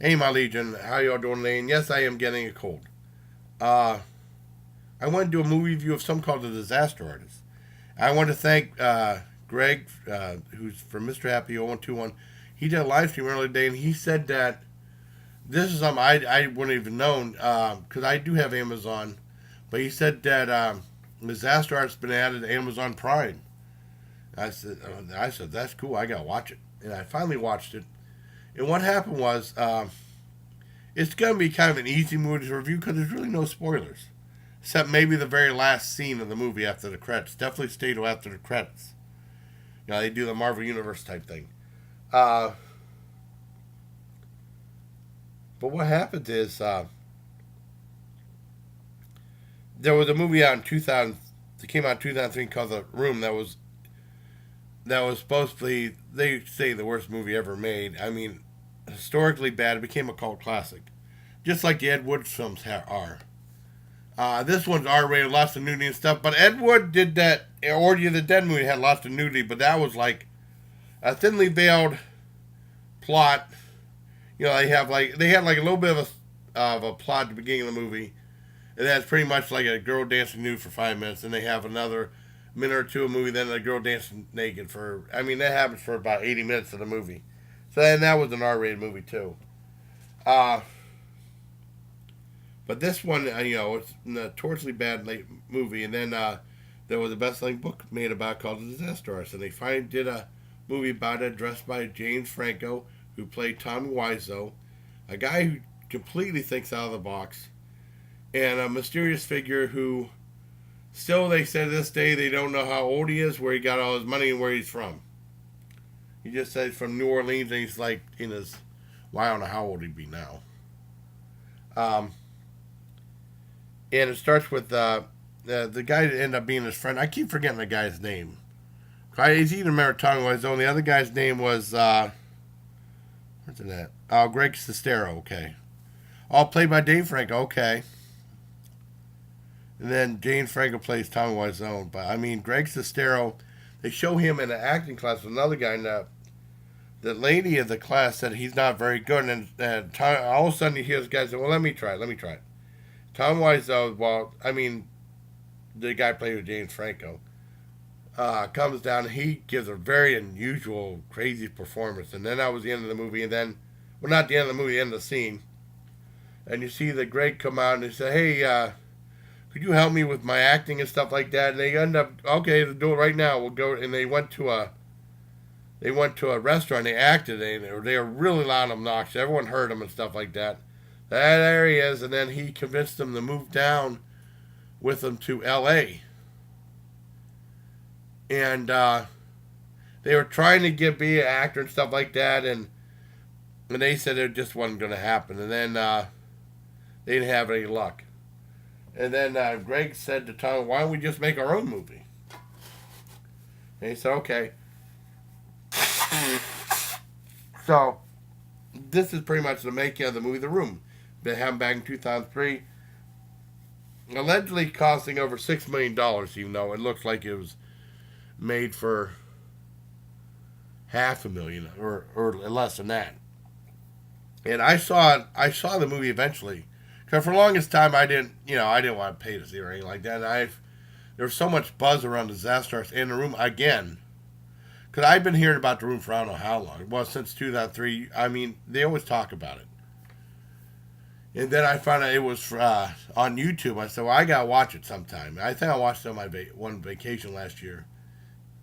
Hey, my Legion, how y'all doing today? And yes, I am getting a cold. Uh, I want to do a movie review of something called The Disaster Artist. I want to thank Greg, who's from Mr. Happy 0121. He did a live stream earlier today, and he said that this is something I wouldn't even known because I do have Amazon. But he said that Disaster Artist has been added to Amazon Prime. I said that's cool. I gotta watch it, and I finally watched it. And what happened was it's going to be kind of an easy movie to review because there's really no spoilers. Except maybe the very last scene of the movie after the credits. Definitely stay till after the credits. They do the Marvel Universe type thing. Uh, but what happens is there was a movie out in 2000 that came out in 2003 called The Room that was supposed to be, they say, the worst movie ever made. I mean, historically bad. It became a cult classic. Just like the Ed Wood films are. This one's R-rated, lots of nudity and stuff. But Ed Wood did that Orgy of the Dead movie, had lots of nudity, but that was like a thinly veiled plot. They had like a little bit of a plot at the beginning of the movie, and that's pretty much like a girl dancing nude for 5 minutes, and they have another minute or two of movie, then a girl dancing naked for. I mean, that happens for about 80 minutes of the movie. So and that was an R-rated movie too. Uh, But this one, it's a notoriously bad late movie. And then there was a best-selling book made about it called The Disaster Artist. And they finally did a movie about it, dressed by James Franco, who played Tommy Wiseau, a guy who completely thinks out of the box, and a mysterious figure who still, they say to this day, they don't know how old he is, where he got all his money, and where he's from. He just says from New Orleans, and he's like in his, well, I don't know how old he'd be now. Um, and it starts with the guy that ended up being his friend. I keep forgetting the guy's name. I easy to remember Tommy Wiseau. The other guy's name was what's it at? Oh, Greg Sestero. Okay, all played by Dave Franco. Okay, and then James Franco plays Tommy Wiseau. But I mean, Greg Sestero. They show him in an acting class with another guy. And the lady of the class said he's not very good, and all of a sudden you hear this guy say, "Well, let me try it. Let me try it." Tom Wiseau, well, I mean, the guy played with James Franco, comes down and he gives a very unusual, crazy performance. And then that was the end of the movie. And then, well, not the end of the movie, the end of the scene. And you see the Greg come out and he said, "Hey, could you help me with my acting and stuff like that?" And they end up, "Okay, let's do it right now. We'll go." And they went to a restaurant. They acted. They were really loud and obnoxious. Everyone heard them and stuff like that. There he is. And then he convinced them to move down with him to L.A. And they were trying to be an actor and stuff like that. And they said it just wasn't going to happen. And then they didn't have any luck. And then Greg said to Tom, "Why don't we just make our own movie?" And he said, "Okay." So this is pretty much the making of the movie The Room. They happened back in 2003. Allegedly costing over $6 million, even though it looks like it was made for half a million or less than that. And I saw the movie eventually. Because for the longest time I didn't want to pay to see it or anything like that. And there was so much buzz around Disaster Artist in The Room again. Because I've been hearing about The Room for I don't know how long. Well, since 2003. I mean, they always talk about it. And then I found out it was on YouTube. I said, "Well, I gotta watch it sometime." I think I watched it on my one vacation last year.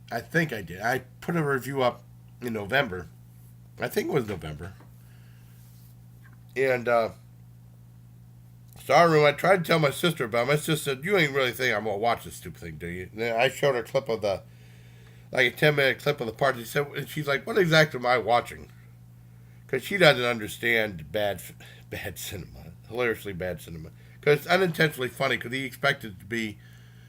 I think I did. I put a review up in November. I think it was November. And Star Room, I tried to tell my sister about it. My sister said, "You ain't really think I'm gonna watch this stupid thing, do you?" And then I showed her a clip of like a 10-minute clip of the part. And she's like, "What exactly am I watching?" Because she doesn't understand bad cinema, hilariously bad cinema. Because it's unintentionally funny. Because he expected it to be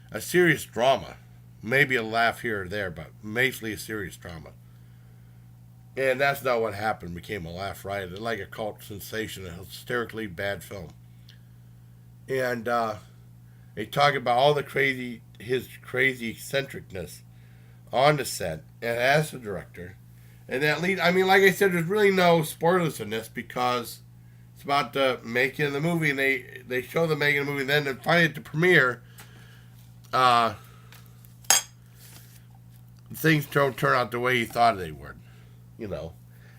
a serious drama, maybe a laugh here or there, but mostly a serious drama. And that's not what happened. It became a laugh riot, like a cult sensation, a hysterically bad film. And they talk about all his crazy eccentricness on the set and as the director. And that lead, I mean, like I said, there's really no spoilers in this because It's about the making of the movie, and they show the making of the movie. And then finally at the premiere, things don't turn out the way he thought they would, you know.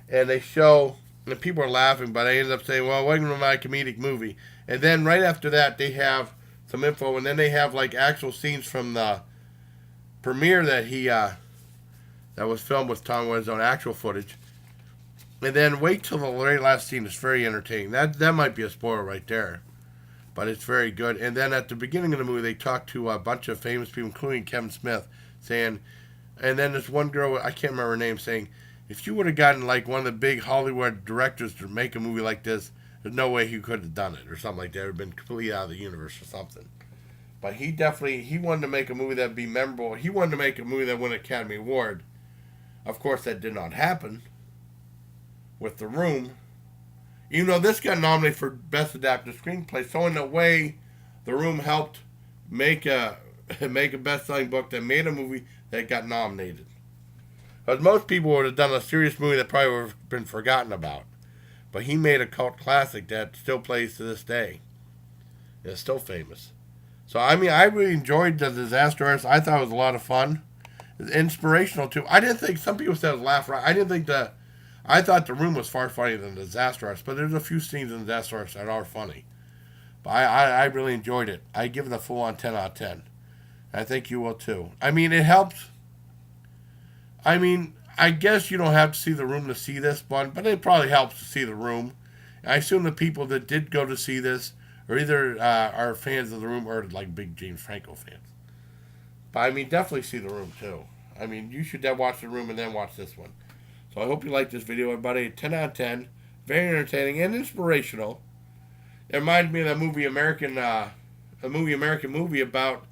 And they show, and people are laughing, but I ended up saying, well, it wasn't my comedic movie. And then right after that, they have some info, and then they have like actual scenes from the premiere that that was filmed with Tom Williams on actual footage. And then wait till the very last scene. It's very entertaining. That might be a spoiler right there, but it's very good. And then at the beginning of the movie, they talk to a bunch of famous people, including Kevin Smith, saying, and then this one girl, I can't remember her name, saying, if you would have gotten like one of the big Hollywood directors to make a movie like this, there's no way he could have done it or something like that. It would have been completely out of the universe or something. But he wanted to make a movie that would be memorable. He wanted to make a movie that won an Academy Award. Of course, that did not happen with The Room. Even though this got nominated for Best Adapted Screenplay, so in a way, The Room helped make a best-selling book that made a movie that got nominated. Because most people would have done a serious movie that probably would have been forgotten about. But he made a cult classic that still plays to this day. It's still famous. So, I mean, I really enjoyed The Disaster Artist. I thought it was a lot of fun. It's inspirational, too. I didn't think, some people said it was laugh right. I thought The Room was far funnier than The Disaster Artist. But there's a few scenes in The Disaster Artist that are funny. But I really enjoyed it. I give it a full-on 10 out of 10. I think you will, too. I mean, it helps. I mean, I guess you don't have to see The Room to see this one, but it probably helps to see The Room. I assume the people that did go to see this are either are fans of The Room or like big James Franco fans. But I mean, definitely see The Room too. I mean, you should watch The Room and then watch this one. So I hope you like this video, everybody. 10 out of 10. Very entertaining and inspirational. It reminds me of that movie American movie about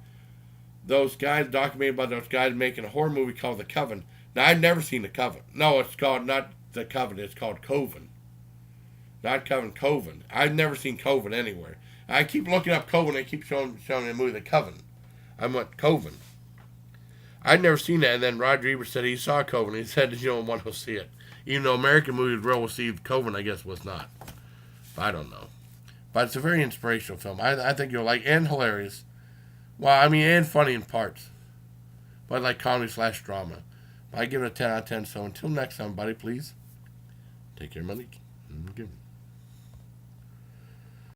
those guys, documented about those guys making a horror movie called The Coven. Now, I've never seen The Coven. No, it's called not The Coven. It's called Coven. Not Coven, Coven. I've never seen Coven anywhere. I keep looking up Coven. They keep showing the movie The Coven. I went, Coven. I'd never seen that. And then Roger Ebert said he saw Coven. He said you don't want to see it. Even though American movies were well received, Coven, I guess, was not. I don't know. But it's a very inspirational film. I think you'll like, and hilarious. Well, I mean, and funny in parts. But like comedy/drama. I give it a 10 out of 10. So until next time, buddy, please take care, Malik. Give